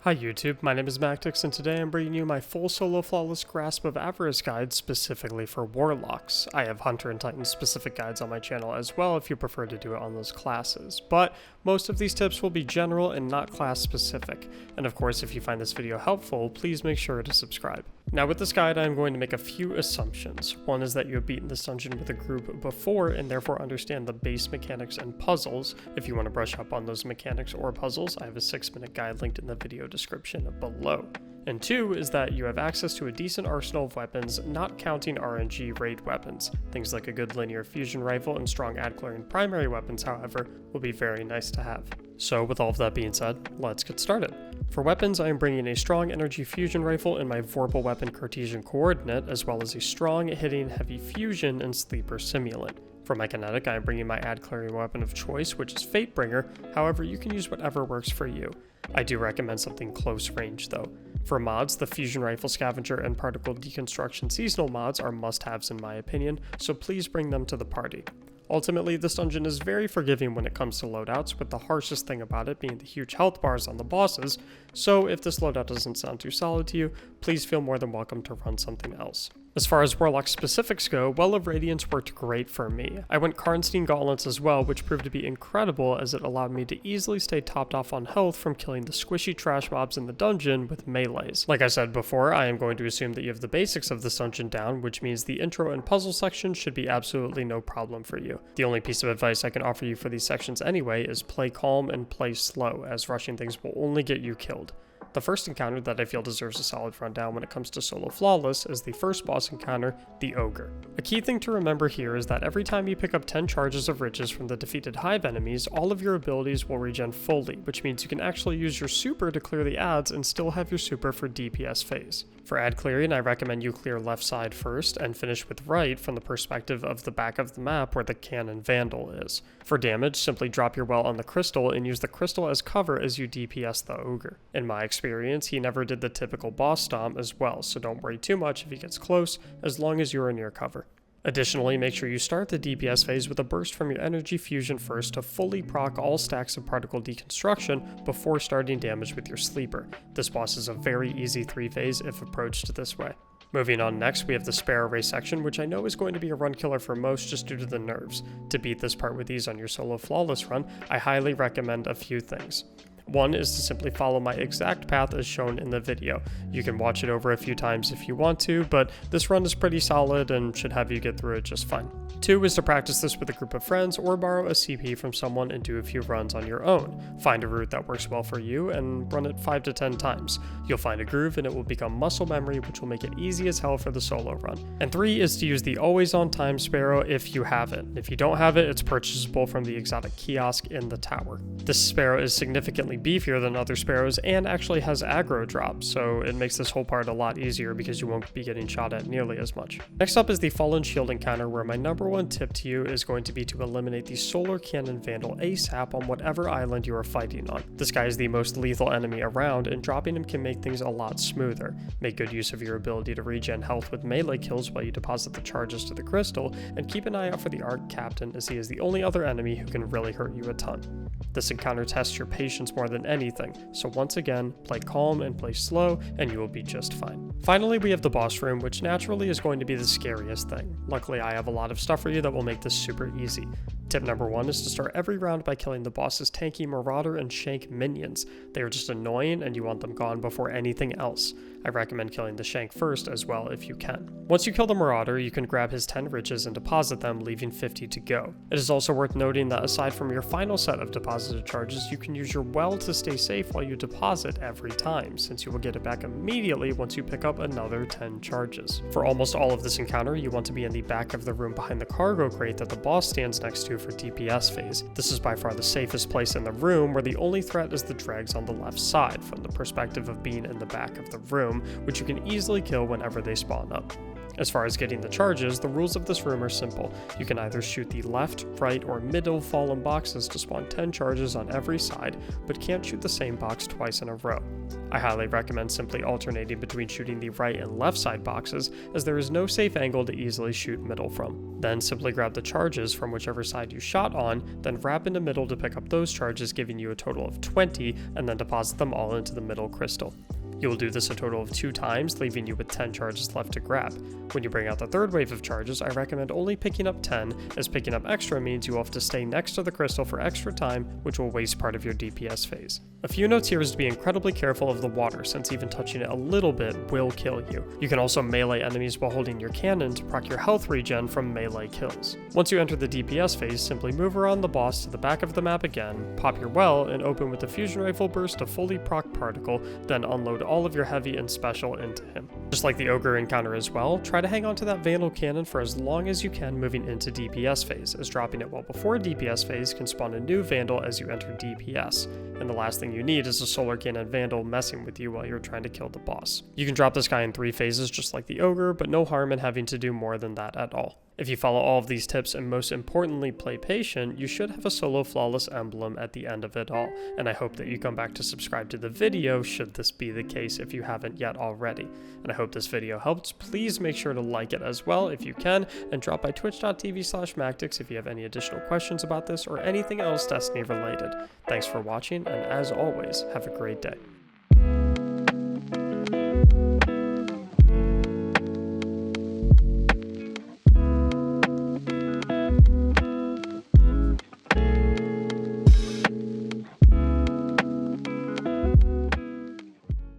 Hi YouTube, my name is Mactics and today I'm bringing you my full solo flawless grasp of Avarice guide specifically for Warlocks. I have Hunter and Titan specific guides on my channel as well if you prefer to do it on those classes, but most of these tips will be general and not class specific. And of course, if you find this video helpful, please make sure to subscribe. Now with this guide, I'm going to make a few assumptions. One is that you have beaten this dungeon with a group before and therefore understand the base mechanics and puzzles. If you want to brush up on those mechanics or puzzles, I have a 6-minute guide linked in the video description below. And 2 is that you have access to a decent arsenal of weapons, not counting RNG raid weapons. Things like a good linear fusion rifle and strong ad-clearing primary weapons, however, will be very nice to have. So with all of that being said, let's get started. For weapons, I am bringing a strong energy fusion rifle in my Vorpal weapon Cartesian coordinate, as well as a strong hitting heavy fusion and sleeper simulant. For my kinetic, I am bringing my ad-clearing weapon of choice, which is Fatebringer. However, you can use whatever works for you. I do recommend something close range though. For mods, the Fusion Rifle Scavenger and Particle Deconstruction seasonal mods are must-haves in my opinion, so please bring them to the party. Ultimately, this dungeon is very forgiving when it comes to loadouts, with the harshest thing about it being the huge health bars on the bosses, so if this loadout doesn't sound too solid to you, please feel more than welcome to run something else. As far as Warlock specifics go, Well of Radiance worked great for me. I went Karnstein Gauntlets as well, which proved to be incredible as it allowed me to easily stay topped off on health from killing the squishy trash mobs in the dungeon with melees. Like I said before, I am going to assume that you have the basics of this dungeon down, which means the intro and puzzle section should be absolutely no problem for you. The only piece of advice I can offer you for these sections anyway is play calm and play slow, as rushing things will only get you killed. The first encounter that I feel deserves a solid rundown when it comes to solo flawless is the first boss encounter, the Ogre. A key thing to remember here is that every time you pick up 10 charges of riches from the defeated hive enemies, all of your abilities will regen fully, which means you can actually use your super to clear the ads and still have your super for DPS Phase. For ad clearing, I recommend you clear left side first and finish with right from the perspective of the back of the map where the cannon vandal is. For damage, simply drop your well on the crystal and use the crystal as cover as you DPS the Ogre. In my experience, he never did the typical boss stomp as well, so don't worry too much if he gets close, as long as you are near cover. Additionally, make sure you start the DPS phase with a burst from your energy fusion first to fully proc all stacks of particle deconstruction before starting damage with your sleeper. This boss is a very easy 3-phase if approached this way. Moving on next, we have the Sparrow Race section, which I know is going to be a run killer for most just due to the nerves. To beat this part with ease on your solo flawless run, I highly recommend a few things. One is to simply follow my exact path as shown in the video. You can watch it over a few times if you want to, but this run is pretty solid and should have you get through it just fine. 2 is to practice this with a group of friends or borrow a CP from someone and do a few runs on your own. Find a route that works well for you and run it 5 to 10 times. You'll find a groove and it will become muscle memory, which will make it easy as hell for the solo run. And 3 is to use the always on time Sparrow if you have it. If you don't have it, it's purchasable from the exotic kiosk in the tower. This Sparrow is significantly beefier than other Sparrows and actually has aggro drop, so it makes this whole part a lot easier because you won't be getting shot at nearly as much. Next up is the Fallen Shield encounter, where my number one tip to you is going to be to eliminate the Solar Cannon Vandal ASAP on whatever island you are fighting on. This guy is the most lethal enemy around, and dropping him can make things a lot smoother. Make good use of your ability to regen health with melee kills while you deposit the charges to the crystal, and keep an eye out for the Arc Captain, as he is the only other enemy who can really hurt you a ton. This encounter tests your patience more than anything, so once again, play calm and play slow, and you will be just fine. Finally, we have the boss room, which naturally is going to be the scariest thing. Luckily, I have a lot of stuff for you that will make this super easy. Tip number 1 is to start every round by killing the boss's tanky Marauder and Shank minions. They are just annoying and you want them gone before anything else. I recommend killing the Shank first as well if you can. Once you kill the Marauder, you can grab his 10 riches and deposit them, leaving 50 to go. It is also worth noting that aside from your final set of deposited charges, you can use your well to stay safe while you deposit every time, since you will get it back immediately once you pick up another 10 charges. For almost all of this encounter, you want to be in the back of the room behind the cargo crate that the boss stands next to for DPS phase. This is by far the safest place in the room, where the only threat is the dregs on the left side, from the perspective of being in the back of the room, which you can easily kill whenever they spawn up. As far as getting the charges, the rules of this room are simple. You can either shoot the left, right, or middle fallen boxes to spawn 10 charges on every side, but can't shoot the same box twice in a row. I highly recommend simply alternating between shooting the right and left side boxes, as there is no safe angle to easily shoot middle from. Then simply grab the charges from whichever side you shot on, then wrap into middle to pick up those charges, giving you a total of 20, and then deposit them all into the middle crystal. You will do this a total of 2 times, leaving you with 10 charges left to grab. When you bring out the third wave of charges, I recommend only picking up 10, as picking up extra means you will have to stay next to the crystal for extra time, which will waste part of your DPS phase. A few notes here is to be incredibly careful of the water, since even touching it a little bit will kill you. You can also melee enemies while holding your cannon to proc your health regen from melee kills. Once you enter the DPS phase, simply move around the boss to the back of the map again, pop your well, and open with the fusion rifle burst to fully proc particle, then unload all of your heavy and special into him. Just like the Ogre encounter as well, try to hang on to that Vandal cannon for as long as you can moving into DPS phase, as dropping it well before DPS phase can spawn a new Vandal as you enter DPS, and the last thing you need is a Solar Cannon Vandal messing with you while you're trying to kill the boss. You can drop this guy in 3 phases just like the Ogre, but no harm in having to do more than that at all. If you follow all of these tips and most importantly play patient, you should have a solo flawless emblem at the end of it all, and I hope that you come back to subscribe to the video should this be the case if you haven't yet already. And I hope this video helped. Please make sure to like it as well if you can, and drop by twitch.tv/Mactics if you have any additional questions about this or anything else Destiny related. Thanks for watching, and as always, have a great day.